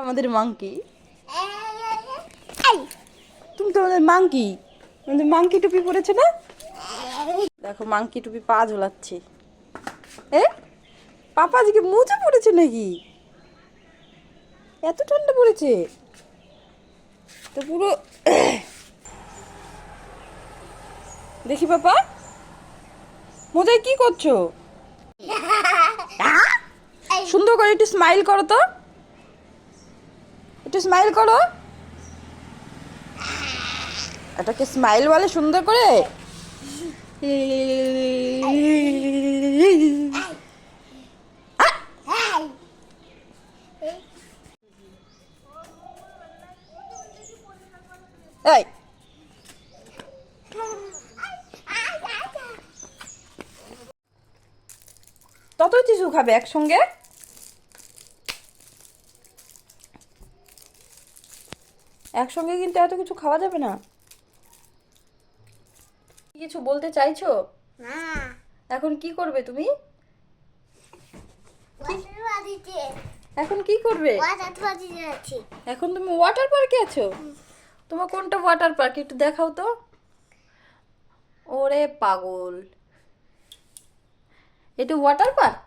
আমাদের মাংকি। তুমি তো আমাদের মাংকি, আমাদের মাংকি টুপি পরেছে না? দেখো মাংকি টুপি পা ঝোলাচ্ছে। এ পাপা আজকে মোজা পড়েছে নাকি? এত ঠান্ডা পড়েছে তো পুরো। দেখি পাপা, মোজায় কি করছো? সুন্দর করে একটু স্মাইল করো তো, একটু স্মাইল করো। এটাকে স্মাইল বলে সুন্দর করে? এই তত কিছু খাবে একসঙ্গে? একসঙ্গে কিন্তু এত কিছু খাওয়া যাবে না। কিছু বলতে চাইছো না, এখন? কি করবে তুমি ওয়াটার পার্কে এখন? কি করবে আছি। এখন? তুমি ওয়াটার পার্কে আছো? তোমার কোনটা ওয়াটার পার্ক একটু দেখাও তো। ওরে পাগল, এটা ওয়াটার পার্ক?